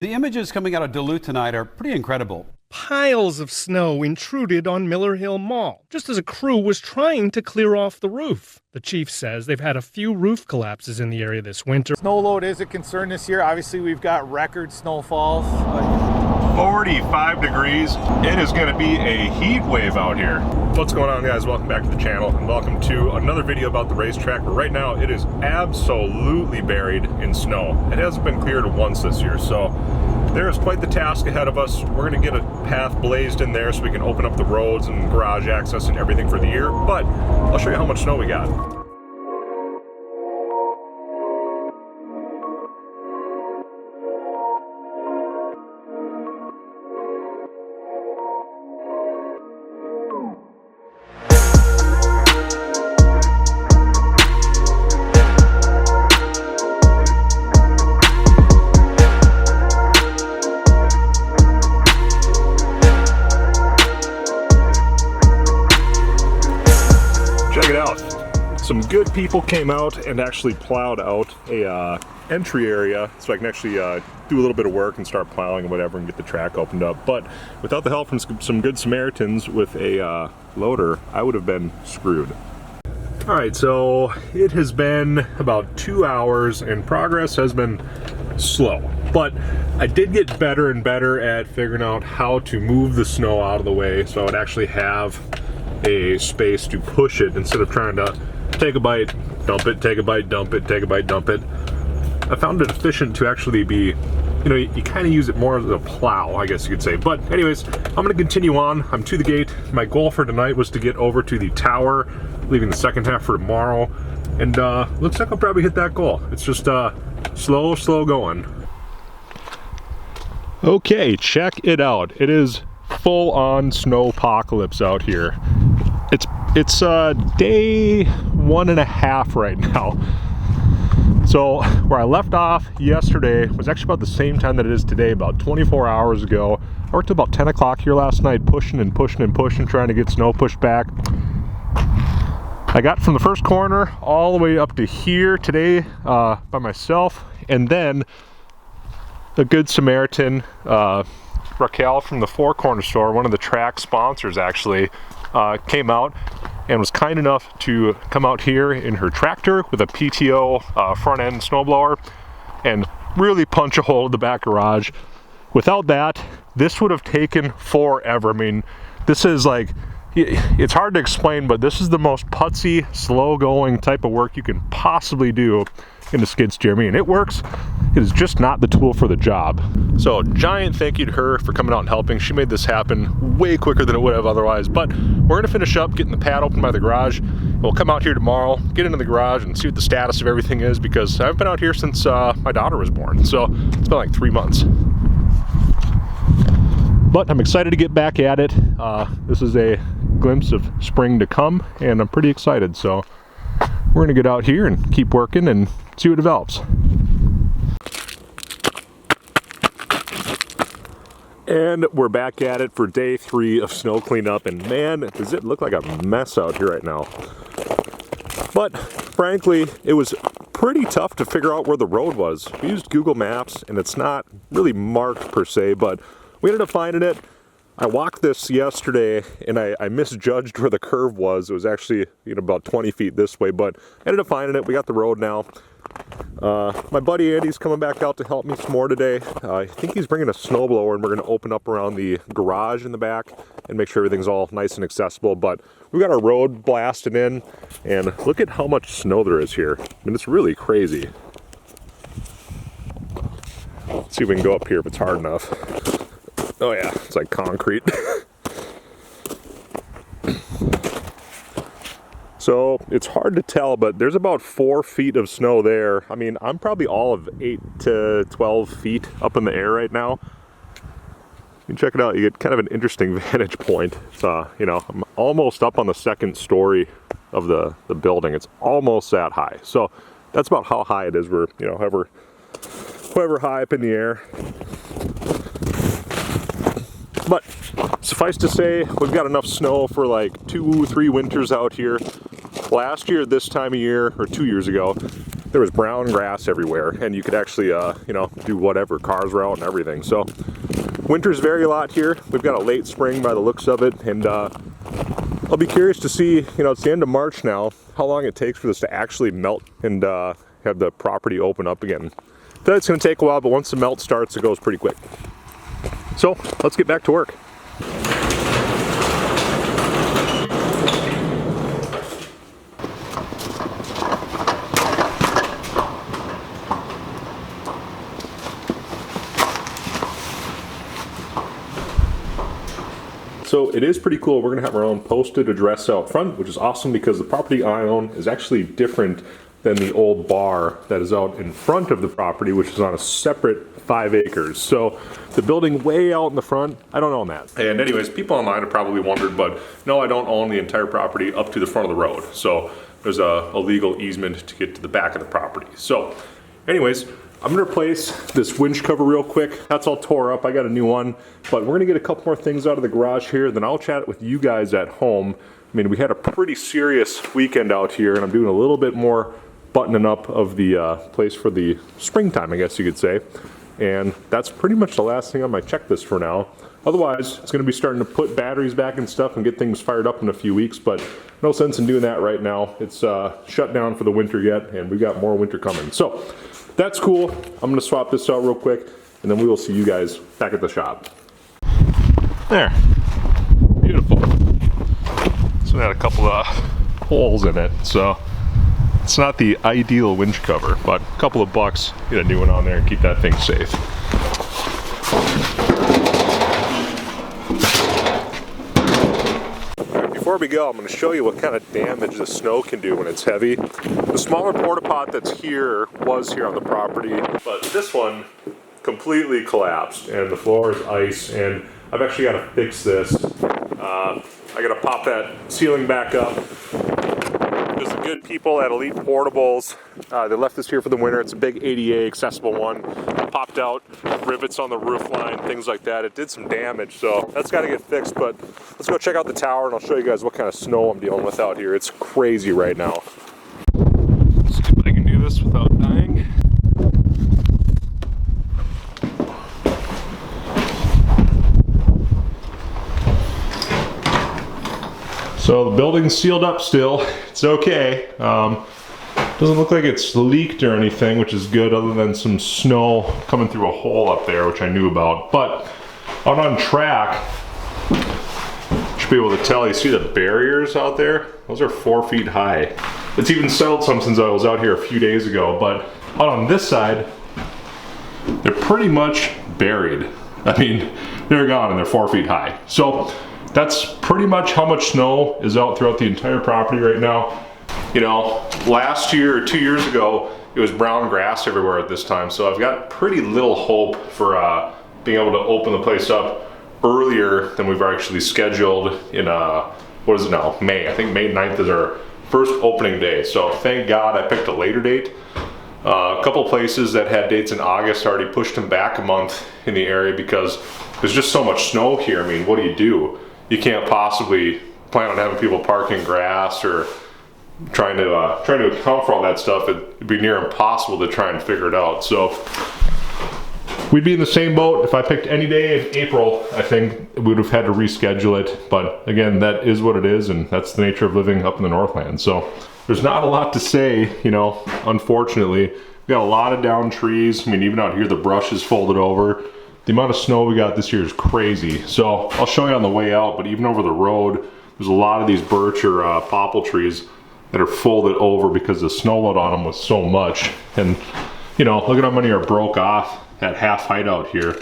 The images coming out of Duluth tonight are pretty incredible. Piles of snow intruded on Miller Hill Mall, just as a crew was trying to clear off the roof. The chief says they've had a few roof collapses in the area this winter. Snow load is a concern this year. Obviously, we've got record snowfalls. 45 degrees. It is going to be a heat wave out here. What's going on, guys? Welcome back to the channel and welcome to another video about the racetrack. But right now, it is absolutely buried in snow. It hasn't been cleared once this year, so there is quite the task ahead of us. We're going to get a path blazed in there so we can open up the roads and garage access and everything for the year. But I'll show you how much snow we got. Check it out. Some good people came out and actually plowed out a entry area so I can actually do a little bit of work and start plowing and whatever and get the track opened up. But without the help from some good Samaritans with a loader, I would have been screwed. Alright, so it has been about 2 hours and progress has been slow. But I did get better and better at figuring out how to move the snow out of the way so I would actually have a space to push it instead of trying to take a bite, dump it, take a bite, dump it, take a bite, dump it. I found it efficient to actually be, you know, you kind of use it more as a plow, I guess you could say. But anyways, I'm going to continue on. I'm to the gate. My goal for tonight was to get over to the tower, leaving the second half for tomorrow. And looks like I'll probably hit that goal. It's just slow going. Okay, check it out. It is full-on snowpocalypse out here. It's day 1.5 right now. So where I left off yesterday was actually about the same time that it is today, about 24 hours ago. I worked till about 10 o'clock here last night, pushing and pushing and pushing, trying to get snow pushed back. I got from the first corner all the way up to here today by myself, and then a good Samaritan, Raquel from the Four Corner store, one of the track sponsors actually, came out and was kind enough to come out here in her tractor with a PTO front end snowblower and really punch a hole in the back garage. Without that, this would have taken forever. I mean, this is like, it's hard to explain, but this is the most putsy, slow going type of work you can possibly do in a skid steer. I mean, it works. It is just not the tool for the job. So giant thank you to her for coming out and helping. She made this happen way quicker than it would have otherwise. But we're gonna finish up getting the pad open by the garage. We'll come out here tomorrow, get into the garage and see what the status of everything is, because I haven't been out here since my daughter was born. So it's been like 3 months. But I'm excited to get back at it. This is a glimpse of spring to come and I'm pretty excited. So we're gonna get out here and keep working and see what develops. And we're back at it for day 3 of snow cleanup, and man, does it look like a mess out here right now. But frankly, it was pretty tough to figure out where the road was. We used Google Maps and it's not really marked per se, but we ended up finding it. I walked this yesterday and I misjudged where the curve was. It was actually, you know, about 20 feet this way, but I ended up finding it. We got the road now. My buddy Andy's coming back out to help me some more today. I think he's bringing a snowblower and we're going to open up around the garage in the back and make sure everything's all nice and accessible. But we got our road blasted in and look at how much snow there is here. I mean, it's really crazy. Let's see if we can go up here if it's hard enough. Oh yeah, it's like concrete. So it's hard to tell, but there's about 4 feet of snow there. I mean, I'm probably all of 8 to 12 feet up in the air right now. You can check it out. You get kind of an interesting vantage point. It's, you know, I'm almost up on the 2nd story of the building. It's almost that high. So that's about how high it is. We're, you know, however high up in the air. But suffice to say, we've got enough snow for like 2-3 winters out here. Last year, this time of year, or 2 years ago, there was brown grass everywhere, and you could actually, you know, do whatever, cars were out and everything. So winters vary a lot here. We've got a late spring by the looks of it, and I'll be curious to see, you know, it's the end of March now, how long it takes for this to actually melt and have the property open up again. I bet it's going to take a while, but once the melt starts, it goes pretty quick. So let's get back to work. So it is pretty cool. We're gonna have our own posted address out front, which is awesome because the property I own is actually different than the old bar that is out in front of the property, which is on a separate 5 acres. So the building way out in the front, I don't own that. And anyways, people online have probably wondered, but no, I don't own the entire property up to the front of the road. So there's a legal easement to get to the back of the property. So anyways, I'm gonna replace this winch cover real quick. That's all tore up, I got a new one. But we're gonna get a couple more things out of the garage here, then I'll chat with you guys at home. I mean, we had a pretty serious weekend out here, and I'm doing a little bit more buttoning up of the place for the springtime, I guess you could say. And that's pretty much the last thing on my checklist for now. Otherwise, it's gonna be starting to put batteries back and stuff and get things fired up in a few weeks, but no sense in doing that right now. It's shut down for the winter yet, and we've got more winter coming. So that's cool. I'm gonna swap this out real quick, and then we will see you guys back at the shop. There, beautiful. This one had a couple of holes in it, so it's not the ideal winch cover, but a couple of bucks, get a new one on there and keep that thing safe. Before we go, I'm going to show you what kind of damage the snow can do when it's heavy. The smaller porta pot that's here was here on the property, but this one completely collapsed and the floor is ice, and I've actually got to fix this. I got to pop that ceiling back up. There's the good people at Elite Portables. They left this here for the winter. It's a big ADA accessible one. Popped out rivets on the roof line, things like that. It did some damage, so that's got to get fixed. But let's go check out the tower, and I'll show you guys what kind of snow I'm dealing with out here. It's crazy right now. Let's see if I can do this without dying. So the building's sealed up still. It's okay. Doesn't look like it's leaked or anything, which is good, other than some snow coming through a hole up there, which I knew about. But out on track, should be able to tell, you see the barriers out there? Those are 4 feet high. It's even settled some since I was out here a few days ago, but out on this side, they're pretty much buried. I mean, they're gone and they're 4 feet high. So that's pretty much how much snow is out throughout the entire property right now. You know, last year or 2 years ago, it was brown grass everywhere at this time, so I've got pretty little hope for being able to open the place up earlier than we've actually scheduled in, what is it now, May. I think May 9th is our first opening day, so thank God I picked a later date. A couple places that had dates in August already pushed them back a month in the area because there's just so much snow here. I mean, what do? You can't possibly plan on having people parking grass or trying to account for all that stuff. It'd be near impossible to try and figure it out. So we'd be in the same boat if I picked any day in April. I think we would have had to reschedule it, but again, that is what it is, and that's the nature of living up in the Northland. So there's not a lot to say, you know, unfortunately. We got a lot of down trees. I mean, even out here the brush is folded over. The amount of snow we got this year is crazy. So I'll show you on the way out, but even over the road, there's a lot of these birch or popple trees that are folded over because the snow load on them was so much. And you know, look at how many are broke off at half height out here.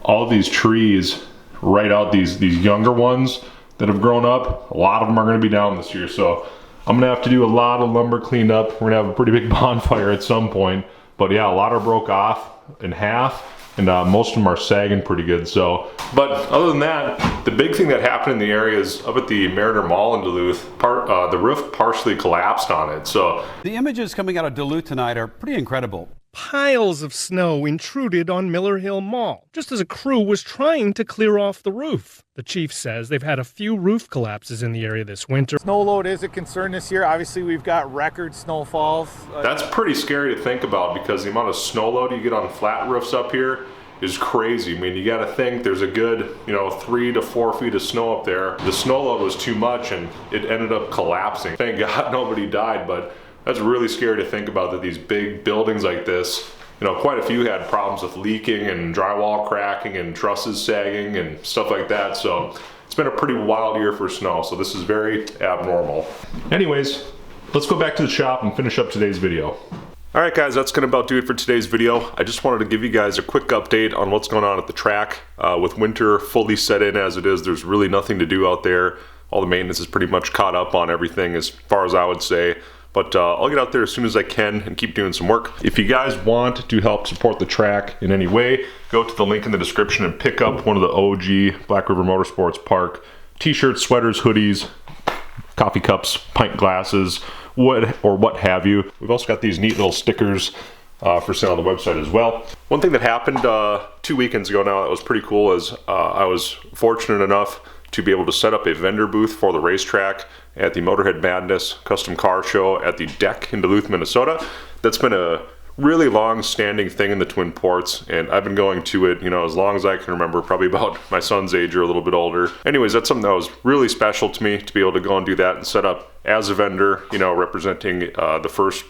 All of these trees right out, these younger ones that have grown up, a lot of them are going to be down this year. So I'm going to have to do a lot of lumber cleanup. We're going to have a pretty big bonfire at some point. But yeah, a lot are broke off in half, and most of them are sagging pretty good. So, but other than that, the big thing that happened in the area is up at the Mariner Mall in Duluth, the roof partially collapsed on it. So the images coming out of Duluth tonight are pretty incredible. Piles of snow intruded on Miller Hill Mall, just as a crew was trying to clear off the roof. The chief says they've had a few roof collapses in the area this winter. Snow load is a concern this year. Obviously, we've got record snowfalls. That's pretty scary to think about because the amount of snow load you get on flat roofs up here is crazy. I mean, you got to think there's a good, 3 to 4 feet of snow up there. The snow load was too much and it ended up collapsing. Thank God nobody died, but that's really scary to think about, that these big buildings like this, quite a few had problems with leaking and drywall cracking and trusses sagging and stuff like that. So it's been a pretty wild year for snow. So this is very abnormal. Anyways, let's go back to the shop and finish up today's video. All right, guys, that's gonna about do it for today's video. I just wanted to give you guys a quick update on what's going on at the track. With winter fully set in as it is, there's really nothing to do out there. All the maintenance is pretty much caught up on everything as far as I would say. But I'll get out there as soon as I can and keep doing some work. If you guys want to help support the track in any way, go to the link in the description and pick up one of the OG Black River Motorsports Park t-shirts, sweaters, hoodies, coffee cups, pint glasses, what have you. We've also got these neat little stickers for sale on the website as well. One thing that happened 2 weekends ago now that was pretty cool is I was fortunate enough to be able to set up a vendor booth for the racetrack at the Motorhead Madness Custom Car Show at the Deck in Duluth, Minnesota. That's been a really long-standing thing in the Twin Ports, and I've been going to it, as long as I can remember, probably about my son's age or a little bit older. Anyways, that's something that was really special to me, to be able to go and do that and set up as a vendor, representing the first,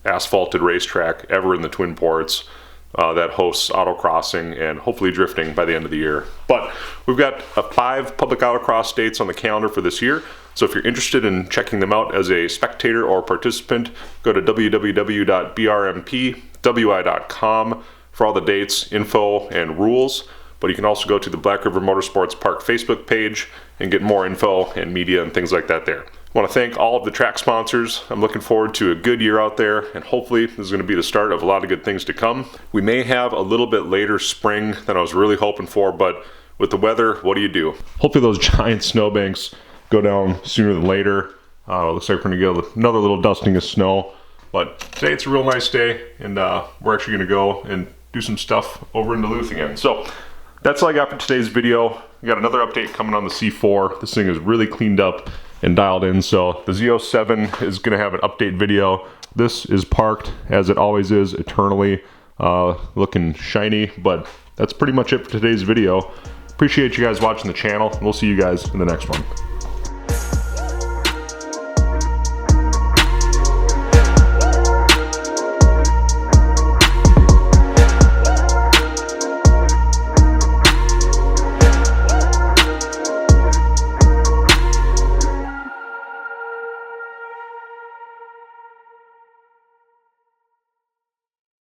asphalted racetrack ever in the Twin Ports. That hosts autocrossing and hopefully drifting by the end of the year. But we've got 5 public autocross dates on the calendar for this year. So if you're interested in checking them out as a spectator or participant, go to www.brmpwi.com for all the dates, info, and rules. But you can also go to the Black River Motorsports Park Facebook page and get more info and media and things like that there. I want to thank all of the track sponsors. I'm looking forward to a good year out there, and hopefully this is going to be the start of a lot of good things to come. We may have a little bit later spring than I was really hoping for, but with the weather, what do you do? Hopefully those giant snowbanks go down sooner than later. Looks like we're going to get another little dusting of snow, but today it's a real nice day, and we're actually going to go and do some stuff over in Duluth again. So that's all I got for today's video. We got another update coming on the C4. This thing is really cleaned up and dialed in, so the Z07 is going to have an update video. This is parked as it always is, eternally, looking shiny, but that's pretty much it for today's video. Appreciate you guys watching the channel, and we'll see you guys in the next one.